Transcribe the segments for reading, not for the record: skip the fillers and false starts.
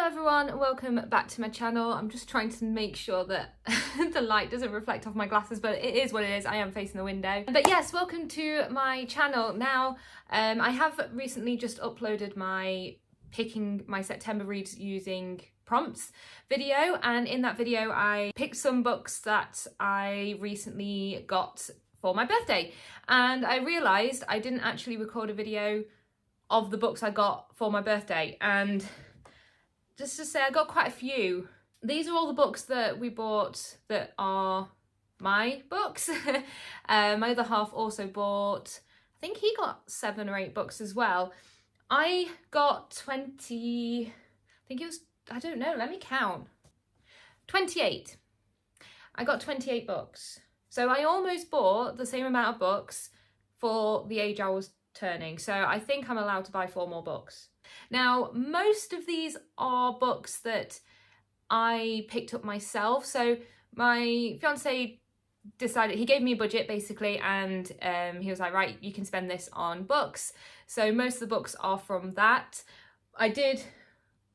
Hello everyone, welcome back to my channel. I'm just trying to make sure that the light doesn't reflect off my glasses, but it is what it is. I am facing the window. But yes, welcome to my channel. Now, I have recently just uploaded my picking my September reads using prompts video, and in that video I picked some books that I recently got for my birthday, and I realised I didn't actually record a video of the books I got for my birthday. And just to say, I got quite a few. These are all the books that we bought that are my books. My other half also bought, I think he got 7 or 8 books as well. I got 20, I think it was, I don't know, let me count. 28. I got 28 books. So I almost bought the same amount of books for the age I was turning. So I think I'm allowed to buy 4 more books. Now, most of these are books that I picked up myself. So my fiance decided, he gave me a budget basically, and he was like, right, you can spend this on books. So most of the books are from that. I did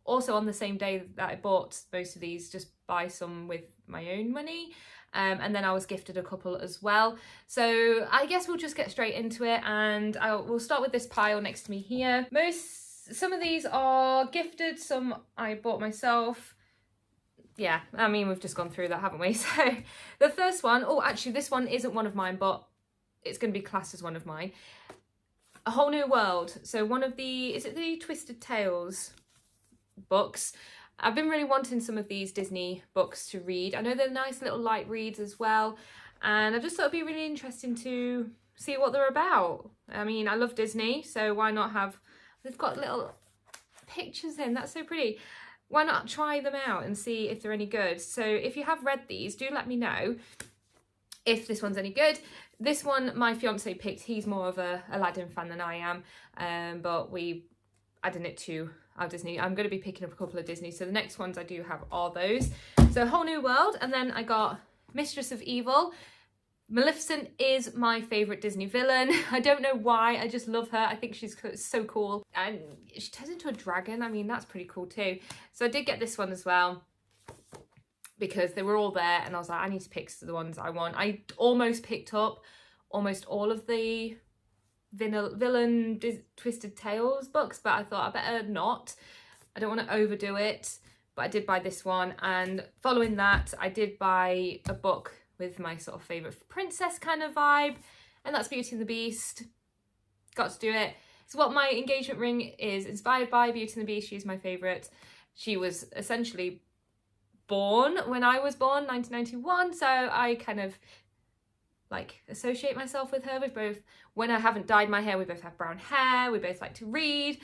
also, on the same day that I bought most of these, just buy some with my own money. And then I was gifted a couple as well. So I guess we'll just get straight into it, and we'll start with this pile next to me here. Some of these are gifted, some I bought myself. Yeah, I mean, we've just gone through that, haven't we? So the first one, oh, actually this one isn't one of mine, but it's going to be classed as one of mine. A Whole New World. So one of the, is it the Twisted Tales books? I've been really wanting some of these Disney books to read. I know they're nice little light reads as well, and I just thought it'd be really interesting to see what they're about. I mean, I love Disney, so why not have, they've got little pictures in, that's so pretty. Why not try them out and see if they're any good? So if you have read these, do let me know if this one's any good. This one my fiance picked. He's more of a Aladdin fan than I am, but we added it to our Disney. I'm going to be picking up a couple of Disney, so the next ones I do have are those. So Whole New World, and then I got Mistress of Evil. Maleficent is my favourite Disney villain. I don't know why, I just love her. I think she's so cool. And she turns into a dragon. I mean, that's pretty cool too. So I did get this one as well, because they were all there, and I was like, I need to pick the ones I want. I almost picked up almost all of the villain Twisted Tales books, but I thought I better not. I don't want to overdo it, but I did buy this one. And following that, I did buy a book with my sort of favourite princess kind of vibe, and that's Beauty and the Beast. Got to do it. So what my engagement ring is inspired by Beauty and the Beast. She's my favourite. She was essentially born when I was born, 1991, so I kind of like associate myself with her. With both, when I haven't dyed my hair, we both have brown hair, we both like to read.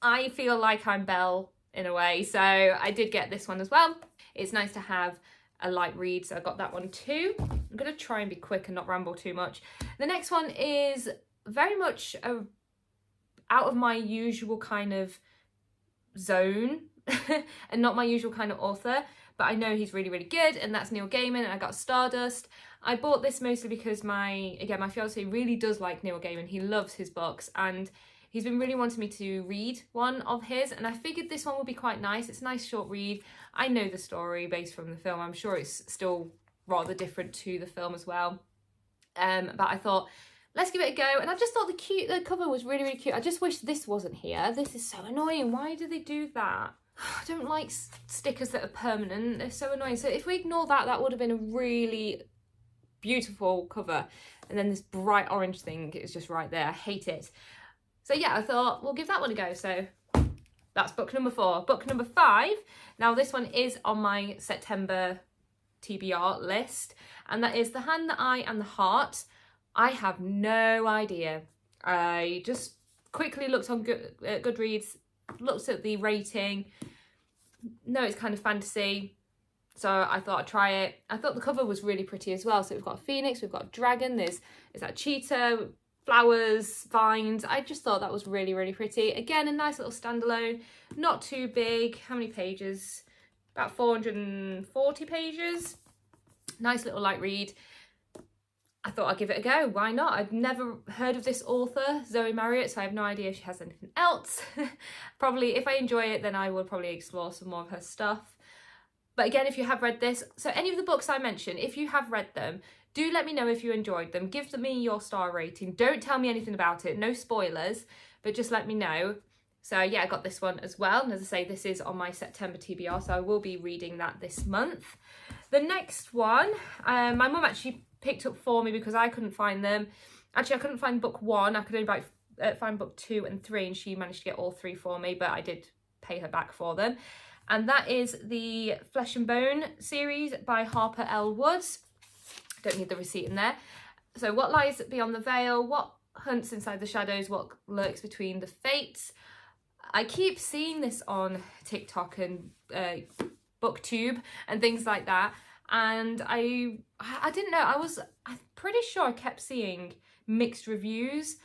I feel like I'm Belle in a way, so I did get this one as well. It's nice to have a light read, so I got that one too. I'm gonna try and be quick and not ramble too much. The next one is very much out of my usual kind of zone and not my usual kind of author, but I know he's really, really good, and that's Neil Gaiman, and I got Stardust. I bought this mostly because my fiance really does like Neil Gaiman. He loves his books, and he's been really wanting me to read one of his, and I figured this one would be quite nice. It's a nice short read. I know the story based from the film. I'm sure it's still rather different to the film as well. But I thought, let's give it a go. And I just thought the cover was really, really cute. I just wish this wasn't here. This is so annoying. Why do they do that? I don't like stickers that are permanent. They're so annoying. So if we ignore that, that would have been a really beautiful cover. And then this bright orange thing is just right there. I hate it. So yeah, I thought we'll give that one a go. So that's book number 4. Book number 5. Now this one is on my September TBR list, and that is The Hand, the Eye and the Heart. I have no idea. I just quickly looked on Goodreads, looked at the rating. No, it's kind of fantasy, so I thought I'd try it. I thought the cover was really pretty as well. So we've got a phoenix, we've got a dragon, there's that cheetah, flowers, vines. I just thought that was really, really pretty. Again, a nice little standalone, not too big. How many pages? About 440 pages. Nice little light read. I thought I'd give it a go. Why not? I've never heard of this author, Zoe Marriott, so I have no idea if she has anything else. Probably, if I enjoy it, then I will probably explore some more of her stuff. But again, if you have read this, so any of the books I mentioned, if you have read them, do let me know if you enjoyed them. Give me your star rating. Don't tell me anything about it. No spoilers, but just let me know. So yeah, I got this one as well. And as I say, this is on my September TBR, so I will be reading that this month. The next one, my mum actually picked up for me because I couldn't find them. Actually, I couldn't find book 1. I could only find book 2 and 3, and she managed to get all 3 for me, but I did pay her back for them. And that is the Flesh and Bone series by Harper L. Woods. Don't need the receipt in there. So what lies beyond the veil? What hunts inside the shadows? What lurks between the fates? I keep seeing this on TikTok and BookTube and things like that. And I didn't know. I'm pretty sure I kept seeing mixed reviews.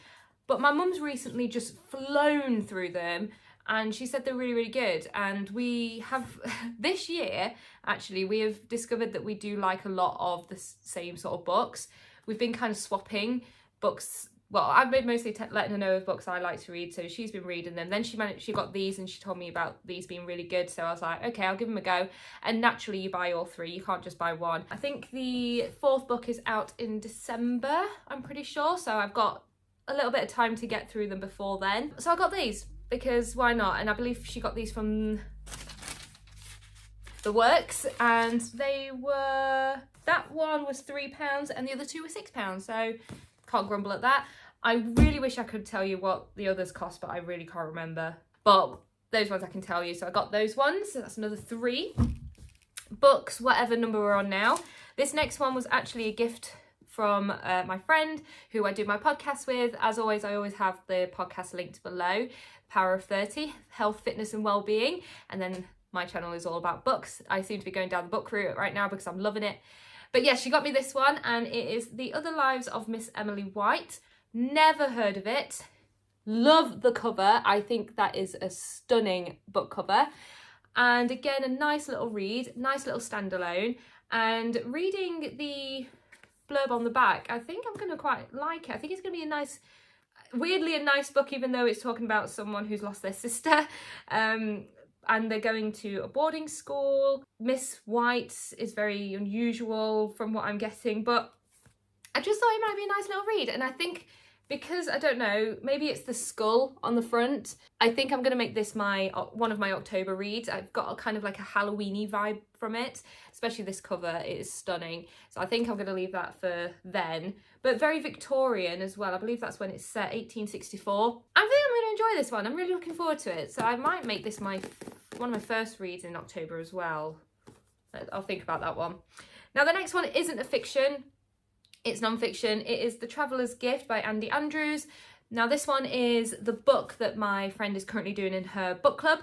But my mum's recently just flown through them. And she said they're really, really good. And we have, this year, actually, we have discovered that we do like a lot of the same sort of books. We've been kind of swapping books. Well, I've been mostly letting her know of books I like to read, so she's been reading them. Then she got these and she told me about these being really good. So I was like, okay, I'll give them a go. And naturally, you buy all 3. You can't just buy one. I think the 4th book is out in December, I'm pretty sure. So I've got a little bit of time to get through them before then. So I got these. Because why not? And I believe she got these from The Works, and they were, that one was £3 and the other 2 were £6, so can't grumble at that. I really wish I could tell you what the others cost, but I really can't remember. But those ones I can tell you, so I got those ones, so that's another 3 books, whatever number we're on now. This next one was actually a gift from my friend who I do my podcast with. As always, I always have the podcast linked below. Power of 30, health, fitness and well-being. And then my channel is all about books. I seem to be going down the book route right now because I'm loving it. But yeah, she got me this one, and it is The Other Lives of Miss Emily White. Never heard of it. Love the cover. I think that is a stunning book cover. And again, a nice little read, nice little standalone. And reading the blurb on the back, I think I'm going to quite like it. I think it's going to be a nice, weirdly a nice book, even though it's talking about someone who's lost their sister. And they're going to a boarding school. Miss White is very unusual from what I'm getting, but I just thought it might be a nice little read. And I think because, I don't know, maybe it's the skull on the front. I think I'm going to make this one of my October reads. I've got a kind of like a Halloween-y vibe from it, especially this cover. It is stunning. So I think I'm going to leave that for then. But very Victorian as well. I believe that's when it's set, 1864. I think I'm going to enjoy this one. I'm really looking forward to it. So I might make this one of my first reads in October as well. I'll think about that one. Now the next one isn't a fiction. It's non-fiction. It is The Traveller's Gift by Andy Andrews. Now this one is the book that my friend is currently doing in her book club.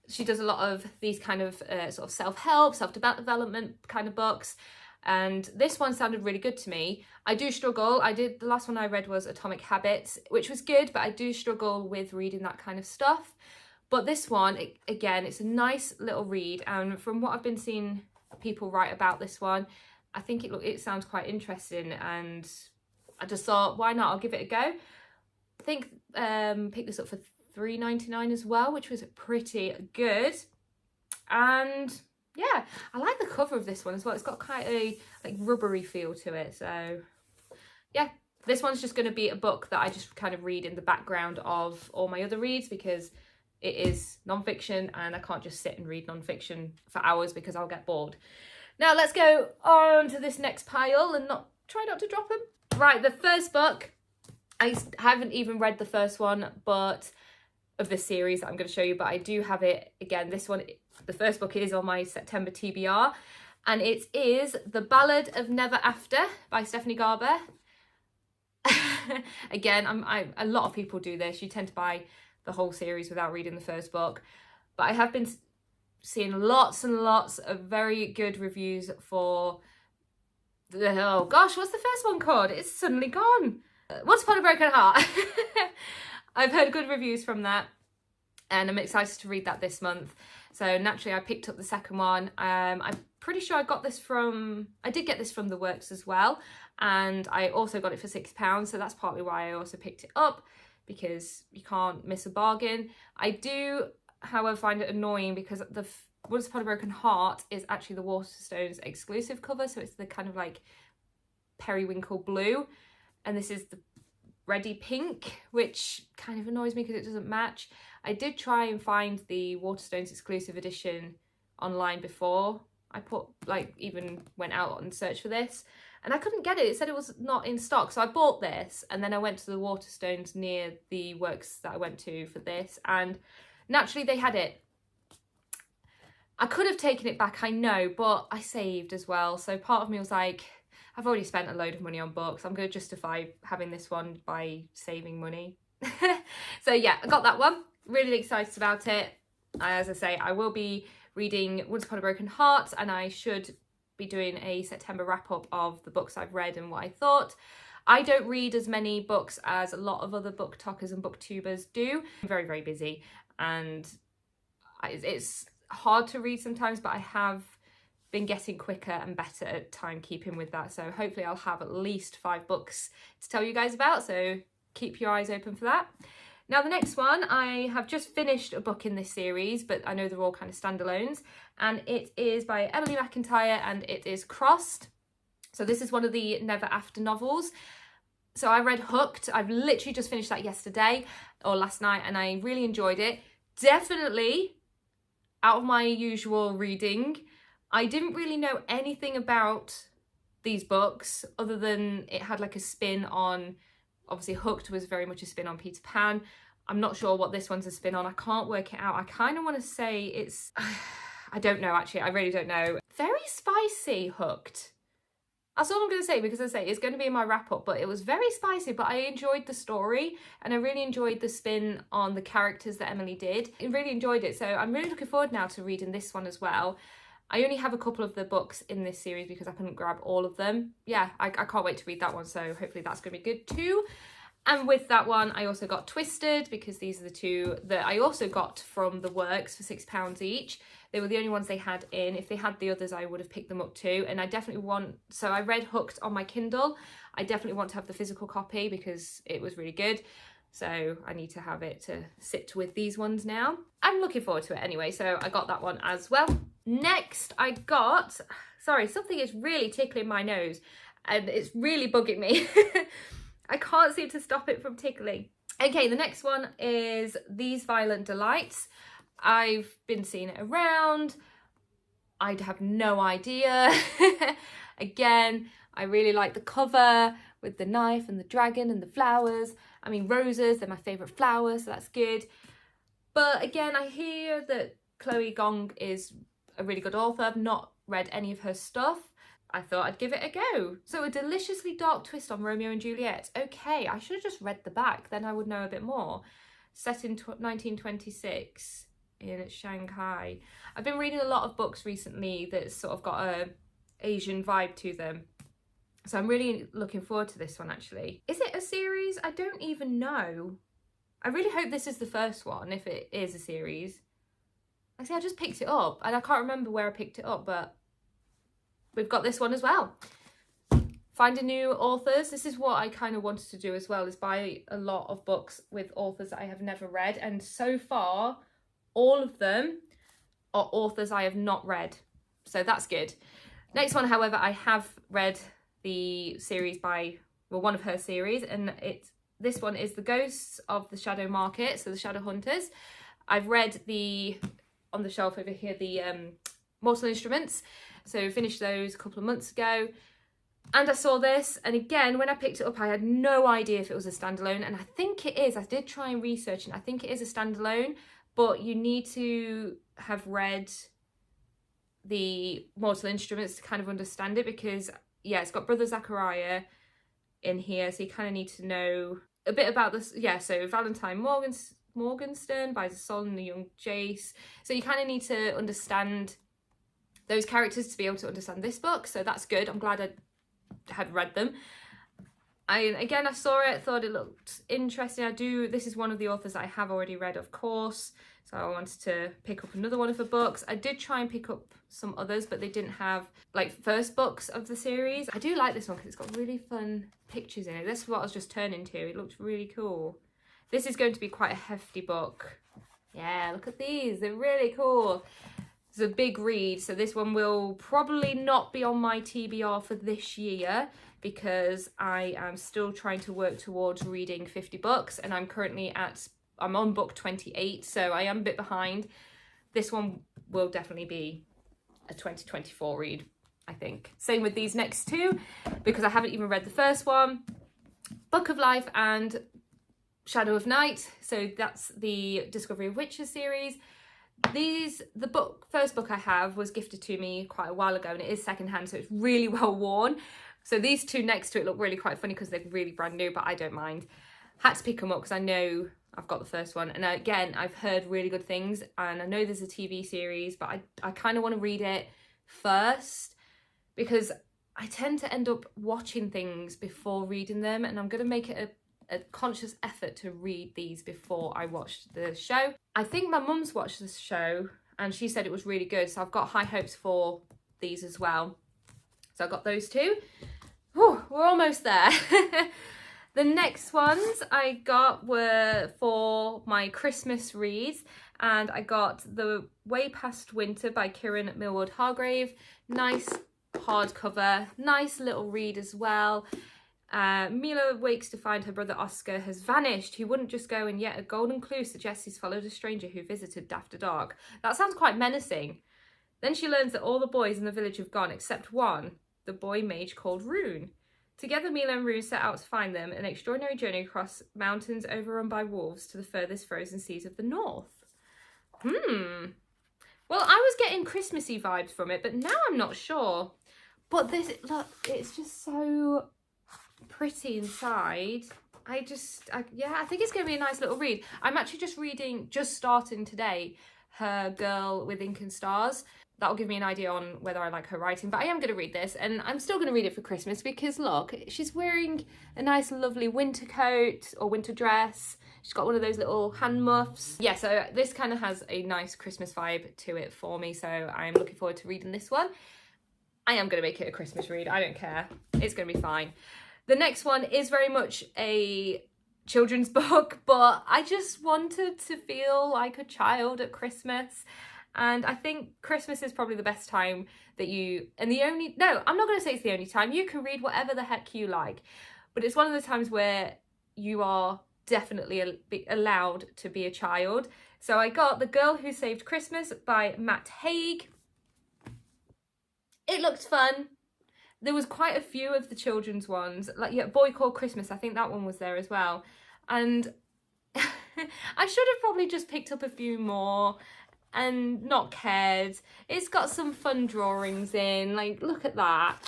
She does a lot of these kind of sort of self-help, self-development kind of books. And this one sounded really good to me. I do struggle. The last one I read was Atomic Habits, which was good, but I do struggle with reading that kind of stuff. But this one, again, it's a nice little read. And from what I've been seeing people write about this one, I think it sounds quite interesting, and I just thought, why not? I'll give it a go. I think picked this up for $3.99 as well, which was pretty good. And yeah, I like the cover of this one as well. It's got quite a like rubbery feel to it. So yeah, this one's just going to be a book that I just kind of read in the background of all my other reads, because it is non-fiction and I can't just sit and read non-fiction for hours because I'll get bored. Now let's go on to this next pile and try not to drop them. Right, the first book, I haven't even read the first one of this series that I'm going to show you, but I do have it. Again, this one, the first book is on my September TBR, and it is The Ballad of Never After by Stephanie Garber. Again, a lot of people do this. You tend to buy the whole series without reading the first book, but I have been seeing lots and lots of very good reviews for oh gosh, what's the first one called? It's suddenly gone. Once Upon a Broken Heart. I've heard good reviews from that, and I'm excited to read that this month. So naturally I picked up the second one. I'm pretty sure I did get this from the works as well, and I also got it for £6, so that's partly why I also picked it up, because you can't miss a bargain. I do, however, find it annoying because the Once Upon a Broken Heart is actually the Waterstones exclusive cover, so it's the kind of like periwinkle blue, and this is the reddy pink, which kind of annoys me because it doesn't match. I did try and find the Waterstones exclusive edition online before I even went out and searched for this, and I couldn't get it. It said it was not in stock, so I bought this, and then I went to the Waterstones near the works that I went to for this, and naturally they had it. I could have taken it back, I know, but I saved as well, so part of me was like, I've already spent a load of money on books, I'm going to justify having this one by saving money. So yeah, I got that one, really excited about it. As I say, I will be reading Once Upon a Broken Heart, and I should be doing a September wrap-up of the books I've read and what I thought. I don't read as many books as a lot of other book talkers and booktubers do. I'm very, very busy, and it's hard to read sometimes, but I have been getting quicker and better at timekeeping with that, so hopefully I'll have at least 5 books to tell you guys about, so keep your eyes open for that. Now the next one, I have just finished a book in this series, but I know they're all kind of standalones, and it is by Emily McIntyre, and it is Crossed. So this is one of the Never After novels. So I read Hooked. I've literally just finished that yesterday or last night, and I really enjoyed it. Definitely out of my usual reading. I didn't really know anything about these books other than it had like a spin on, obviously Hooked was very much a spin on Peter Pan. I'm not sure what this one's a spin on. I can't work it out. I kind of want to say it's, I don't know actually, I really don't know. Very spicy, Hooked. That's all I'm going to say, because as I say, it's going to be in my wrap up, but it was very spicy, but I enjoyed the story and I really enjoyed the spin on the characters that Emily did. I really enjoyed it, so I'm really looking forward now to reading this one as well. I only have a couple of the books in this series because I couldn't grab all of them. Yeah, I can't wait to read that one, so hopefully that's going to be good too. And with that one, I also got Twisted, because these are the two that I also got from the works for £6 each. They were the only ones they had in. If they had the others, I would have picked them up too. And I definitely want, so I read Hooked on my Kindle. I definitely want to have the physical copy because it was really good. So I need to have it to sit with these ones now. I'm looking forward to it anyway, so I got that one as well. Next, I got, sorry, something is really tickling my nose and it's really bugging me. I can't seem to stop it from tickling. Okay, the next one is These Violent Delights. I've been seeing it around. I have no idea. Again, I really like the cover with the knife and the dragon and the flowers. I mean, roses, they're my favourite flowers, so that's good. But again, I hear that Chloe Gong is a really good author. I've not read any of her stuff. I thought I'd give it a go. So a deliciously dark twist on Romeo and Juliet. Okay, I should have just read the back, then I would know a bit more. Set in 1926 in Shanghai. I've been reading a lot of books recently that sort of got a Asian vibe to them. So I'm really looking forward to this one actually. Is it a series? I don't even know. I really hope this is the first one, if it is a series. Like I say, I just picked it up and I can't remember where I picked it up, but we've got this one as well. Finding new authors. This is what I kind of wanted to do as well, is buy a lot of books with authors that I have never read. And so far, all of them are authors I have not read. So that's good. Next one, however, I have read the series by, well, one of her series, and this one is The Ghosts of the Shadow Market, so the Shadow Hunters. I've read on the shelf over here, the Mortal Instruments. So finished those a couple of months ago. And I saw this, and again, when I picked it up, I had no idea if it was a standalone, and I think it is. I did try and research, and I think it is a standalone, but you need to have read the Mortal Instruments to kind of understand it, because, yeah, it's got Brother Zachariah in here, so you kind of need to know a bit about this. Yeah, so Valentine Morgenstern buys a soul in the young Jace. So you kind of need to understand those characters to be able to understand this book, so that's good. I'm glad I had read them. I saw it, thought it looked interesting. This is one of the authors that I have already read, of course, So I wanted to pick up another one of her books. I did try and pick up some others, but they didn't have like first books of the series. I do like this one because it's got really fun pictures in it. This is what I was just turning to. It looks really cool. This is going to be quite a hefty book. Yeah, look at these. They're really cool. It's a big read, so this one will probably not be on my TBR for this year because I am still trying to work towards reading 50 books, and I'm on book 28, so I am a bit behind. This one will definitely be a 2024 read, I think. Same with these next two, because I haven't even read the first one. Book of Life and Shadow of Night, so that's the Discovery of Witches series. First book I have was gifted to me quite a while ago, and it is secondhand, so it's really well worn. So these two next to it look really quite funny because they're really brand new, but I don't mind. Had to pick them up because I know I've got the first one, and again, I've heard really good things, and I know there's a TV series, but I kind of want to read it first because I tend to end up watching things before reading them, and I'm going to make it a conscious effort to read these before I watch the show. I think my mum's watched this show and she said it was really good, so I've got high hopes for these as well. So I got those two. Whew, we're almost there. The next ones I got were for my Christmas reads, and I got The Way Past Winter by Kieran Millward Hargrave. Nice hardcover, nice little read as well. Mila wakes to find her brother Oscar has vanished. He wouldn't just go, and yet a golden clue suggests he's followed a stranger who visited after dark. That sounds quite menacing. Then she learns that all the boys in the village have gone except one, the boy mage called Rune. Together, Mila and Rune set out to find them, an extraordinary journey across mountains overrun by wolves to the furthest frozen seas of the north. Well, I was getting Christmassy vibes from it, but now I'm not sure. But this, look, it's just so pretty inside. I think it's going to be a nice little read. I'm actually just starting today, Her Girl with Ink and Stars. That'll give me an idea on whether I like her writing, but I am going to read this, and I'm still going to read it for Christmas because look, she's wearing a nice lovely winter coat or winter dress. She's got one of those little hand muffs. Yeah, so this kind of has a nice Christmas vibe to it for me, so I'm looking forward to reading this one. I am going to make it a Christmas read. I don't care. It's going to be fine. The next one is very much a children's book, but I just wanted to feel like a child at Christmas. And I think Christmas is probably the best time that I'm not going to say it's the only time. You can read whatever the heck you like, but it's one of the times where you are definitely allowed to be a child. So I got The Girl Who Saved Christmas by Matt Haig. It looked fun. There was quite a few of the children's ones, like Boy Called Christmas, I think that one was there as well. And I should have probably just picked up a few more and not cared. It's got some fun drawings in, like look at that.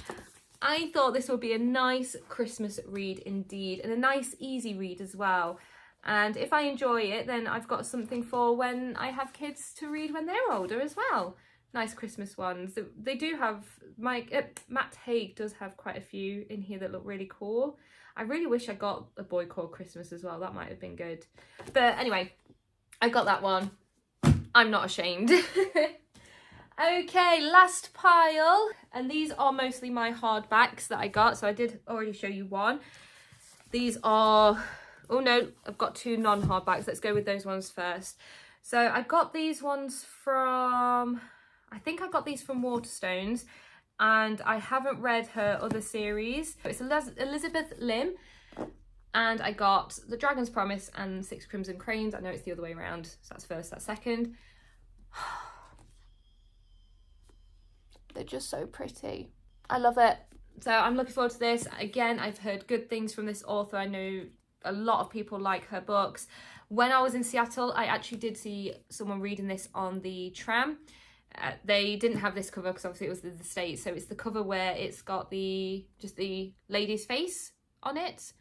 I thought this would be a nice Christmas read indeed, and a nice easy read as well. And if I enjoy it, then I've got something for when I have kids to read when they're older as well. Nice Christmas ones. They do have, Matt Haig does have quite a few in here that look really cool. I really wish I got A Boy Called Christmas as well. That might have been good. But anyway, I got that one. I'm not ashamed. Okay, last pile. And these are mostly my hardbacks that I got. So I did already show you one. These are, oh no, I've got two non-hardbacks. Let's go with those ones first. So I got these ones from, I think I got these from Waterstones, and I haven't read her other series. It's Elizabeth Lim, and I got The Dragon's Promise and Six Crimson Cranes. I know it's the other way around, so that's first, that's second. They're just so pretty. I love it. So I'm looking forward to this. Again, I've heard good things from this author. I know a lot of people like her books. When I was in Seattle, I actually did see someone reading this on the tram. They didn't have this cover because obviously it was the States, so it's the cover where it's got just the lady's face on it.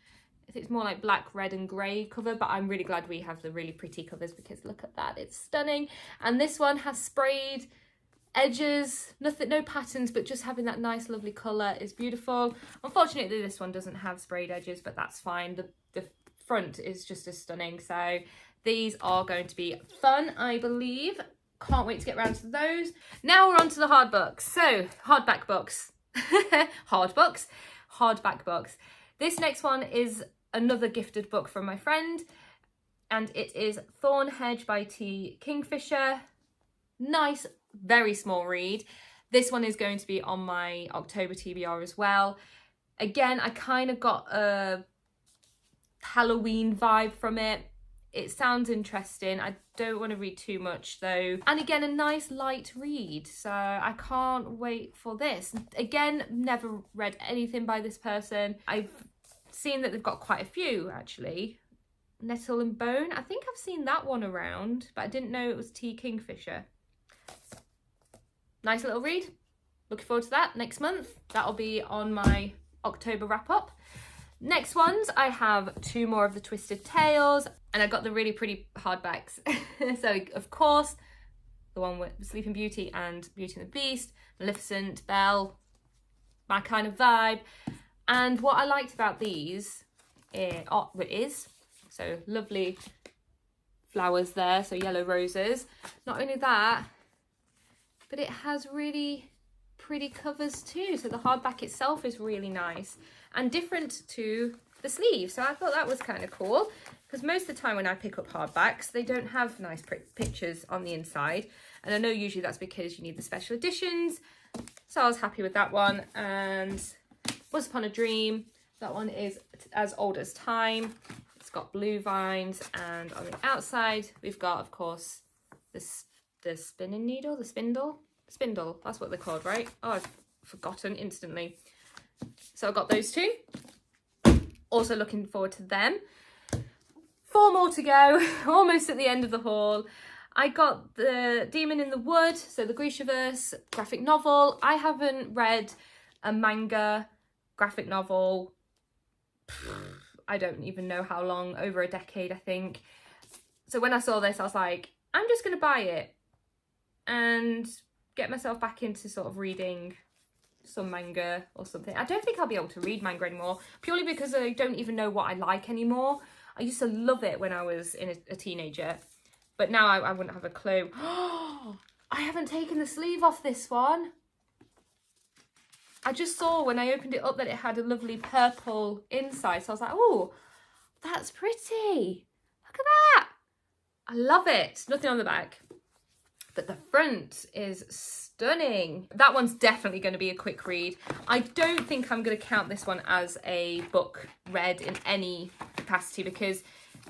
It's more like black, red and grey cover, but I'm really glad we have the really pretty covers because look at that, it's stunning. And this one has sprayed edges, no patterns, but just having that nice lovely colour is beautiful. Unfortunately, this one doesn't have sprayed edges, but that's fine. The front is just as stunning, so These are going to be fun, I believe. Can't wait to get around to those. Now we're on to the hard books. So, hardback books. Hardback books. This next one is another gifted book from my friend, and it is Thornhedge by T. Kingfisher. Nice, very small read. This one is going to be on my October TBR as well. Again, I kind of got a Halloween vibe from it. It sounds interesting. I don't want to read too much though. And again, a nice light read. So I can't wait for this. Again, never read anything by this person. I've seen that they've got quite a few actually. Nettle and Bone. I think I've seen that one around, but I didn't know it was T. Kingfisher. Nice little read. Looking forward to that next month. That'll be on my October wrap up. Next ones, I have 2 more of the Twisted Tales, and I got the really pretty hardbacks. So, of course, the one with Sleeping Beauty and Beauty and the Beast, Maleficent, Belle, my kind of vibe. And what I liked about these is, so lovely flowers there, so yellow roses. Not only that, but it has really pretty covers too. So the hardback itself is really nice and different to the sleeve. So I thought that was kind of cool, because most of the time when I pick up hardbacks, they don't have nice pictures on the inside. And I know usually that's because you need the special editions. So I was happy with that one. And Once Upon a Dream, that one is As Old as Time. It's got blue vines, and on the outside we've got, of course, the spinning needle, the spindle, that's what they're called, right? Oh, I've forgotten instantly. So I got those 2. Also looking forward to them. 4 more to go, almost at the end of the haul. I got the Demon in the Wood, so the Grishaverse graphic novel. I haven't read a manga graphic novel, I don't even know how long, over a decade, I think. So when I saw this, I was like, I'm just going to buy it and get myself back into sort of reading some manga or something. I don't think I'll be able to read manga anymore, purely because I don't even know what I like anymore. I used to love it when I was a teenager, but now I wouldn't have a clue. I haven't taken the sleeve off this one. I just saw when I opened it up that it had a lovely purple inside, so I was like, oh, that's pretty. Look at that. I love it. Nothing on the back, but the front is stunning. That one's definitely going to be a quick read. I don't think I'm going to count this one as a book read in any capacity, because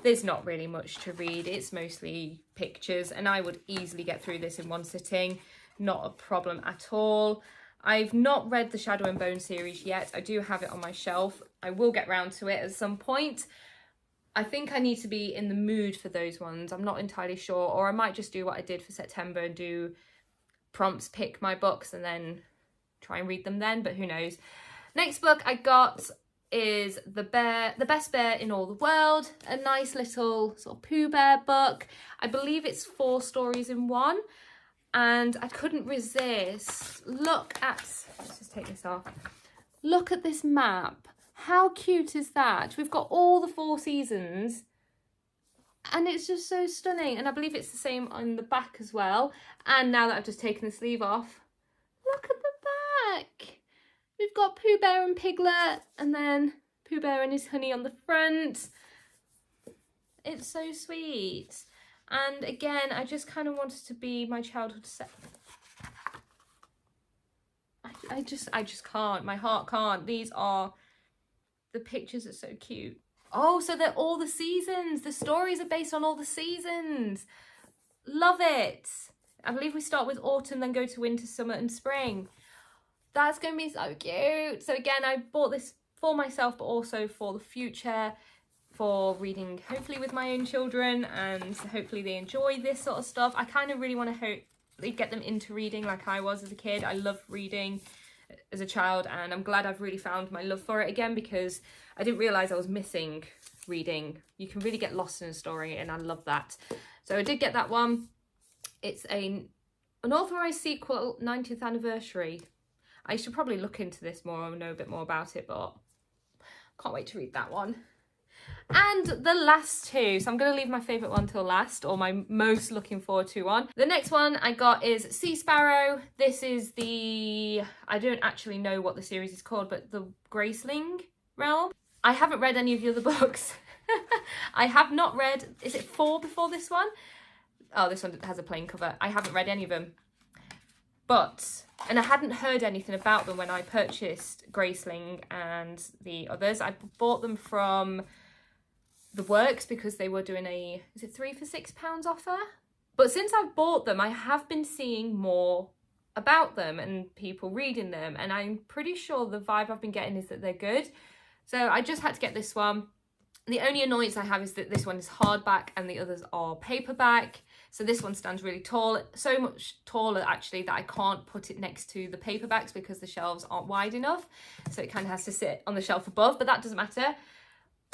there's not really much to read. It's mostly pictures, and I would easily get through this in one sitting. Not a problem at all. I've not read the Shadow and Bone series yet. I do have it on my shelf. I will get round to it at some point. I think I need to be in the mood for those ones. I'm not entirely sure. Or I might just do what I did for September and do prompts, pick my books, and then try and read them then, but who knows. Next book I got is The Best Bear in All the World. A nice little sort of Pooh Bear book. I believe it's 4 stories in one. And I couldn't resist. Look at, let's just take this off. Look at this map. How cute is that? We've got all the 4 seasons, and it's just so stunning. And I believe it's the same on the back as well. And now that I've just taken the sleeve off, look at the back. We've got Pooh Bear and Piglet, and then Pooh Bear and his honey on the front. It's so sweet. And again, I just kind of wanted to be my childhood set. I just can't. My heart can't. These are, the pictures are so cute. Oh, so they're all the seasons. The stories are based on all the seasons. Love it. I believe we start with autumn, then go to winter, summer and spring. That's going to be so cute. So again, I bought this for myself, but also for the future, for reading hopefully with my own children, and hopefully they enjoy this sort of stuff. I kind of really want to hope they get them into reading like I was as a kid. I loved reading as a child, and I'm glad I've really found my love for it again, because I didn't realise I was missing reading. You can really get lost in a story, and I love that. So I did get that one. It's an unauthorised sequel, 90th anniversary. I should probably look into this more and know a bit more about it, but can't wait to read that one. And the last two, so I'm going to leave my favourite one till last, or my most looking forward to one. The next one I got is Sea Sparrow. This is the, I don't actually know what the series is called, but the Graceling realm. I haven't read any of the other books. I have not read, is it 4 before this one? Oh, this one has a plain cover. I haven't read any of them. But, and I hadn't heard anything about them when I purchased Graceling and the others. I bought them from the Works because they were doing a, is it 3 for £6 offer? But since I've bought them, I have been seeing more about them and people reading them. And I'm pretty sure the vibe I've been getting is that they're good. So I just had to get this one. The only annoyance I have is that this one is hardback and the others are paperback. So this one stands really tall, so much taller actually that I can't put it next to the paperbacks because the shelves aren't wide enough. So it kind of has to sit on the shelf above, but that doesn't matter.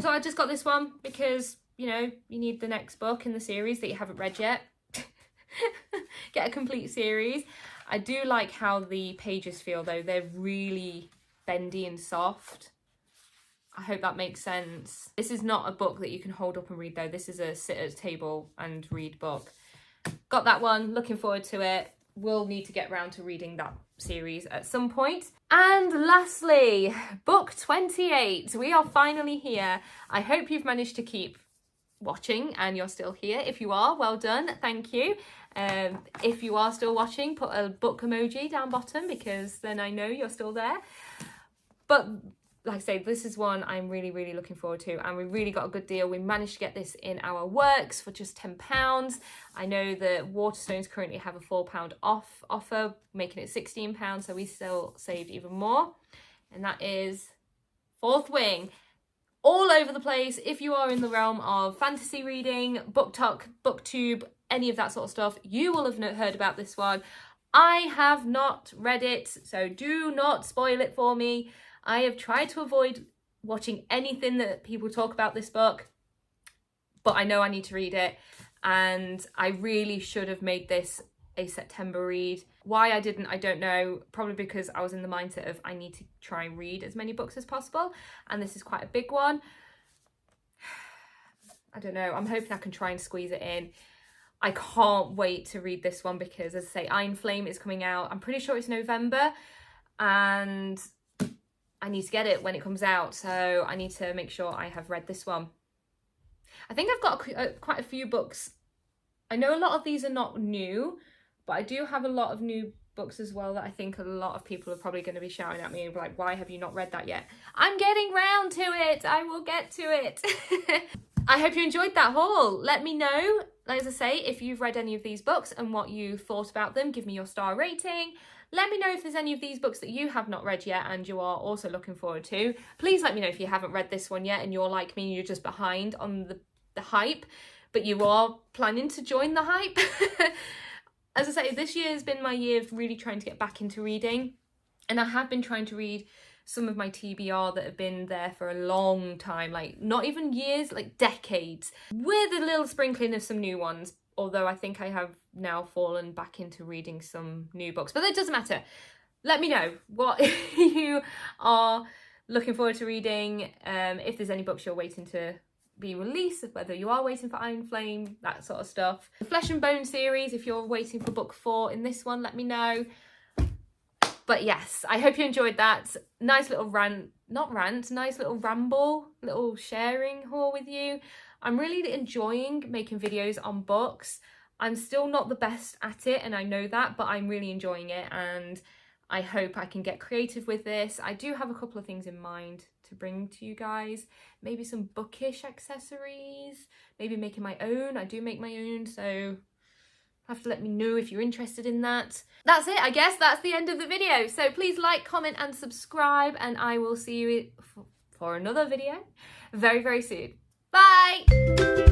So I just got this one because, you know, you need the next book in the series that you haven't read yet. Get a complete series. I do like how the pages feel though. They're really bendy and soft. I hope that makes sense. This is not a book that you can hold up and read though. This is a sit at a table and read book. Got that one, looking forward to it. We'll need to get round to reading that series at some point. And lastly, book 28. We are finally here. I hope you've managed to keep watching and you're still here. If you are, well done, thank you. If you are still watching, put a book emoji down bottom because then I know you're still there. But like I say, this is one I'm really, really looking forward to, and we really got a good deal. We managed to get this in our Works for just £10. I know that Waterstones currently have a £4 off offer, making it £16, so we still saved even more. And that is Fourth Wing. All over the place. If you are in the realm of fantasy reading, BookTok, BookTube, any of that sort of stuff, you will have heard about this one. I have not read it, so do not spoil it for me. I have tried to avoid watching anything that people talk about this book, but I know I need to read it, and I really should have made this a September read. Why I didn't, I don't know. Probably because I was in the mindset of I need to try and read as many books as possible, and this is quite a big one. I don't know. I'm hoping I can try and squeeze it in. I can't wait to read this one because, as I say, Iron Flame is coming out. I'm pretty sure it's November, and I need to get it when it comes out, so I need to make sure I have read this one. I think I've got quite a few books. I know a lot of these are not new, but I do have a lot of new books as well that I think a lot of people are probably going to be shouting at me and be like, why have you not read that yet? I'm getting round to it. I will get to it. I hope you enjoyed that haul. Let me know, as I say, if you've read any of these books and what you thought about them. Give me your star rating. Let me know if there's any of these books that you have not read yet and you are also looking forward to. Please let me know if you haven't read this one yet and you're like me and you're just behind on the hype, but you are planning to join the hype. As I say, this year has been my year of really trying to get back into reading, and I have been trying to read some of my TBR that have been there for a long time, like not even years, like decades, with a little sprinkling of some new ones. Although I think I have now fallen back into reading some new books, but that doesn't matter. Let me know what you are looking forward to reading, if there's any books you're waiting to be released, whether you are waiting for Iron Flame, that sort of stuff. The Flesh and Bone series, if you're waiting for book 4 in this one, let me know. But yes, I hope you enjoyed that. Nice little nice little ramble, little sharing haul with you. I'm really enjoying making videos on books. I'm still not the best at it, and I know that, but I'm really enjoying it, and I hope I can get creative with this. I do have a couple of things in mind to bring to you guys. Maybe some bookish accessories, maybe making my own. I do make my own, so have to let me know if you're interested in that. That's it, I guess. That's the end of the video. So please like, comment and subscribe, and I will see you for another video very, very soon. Bye!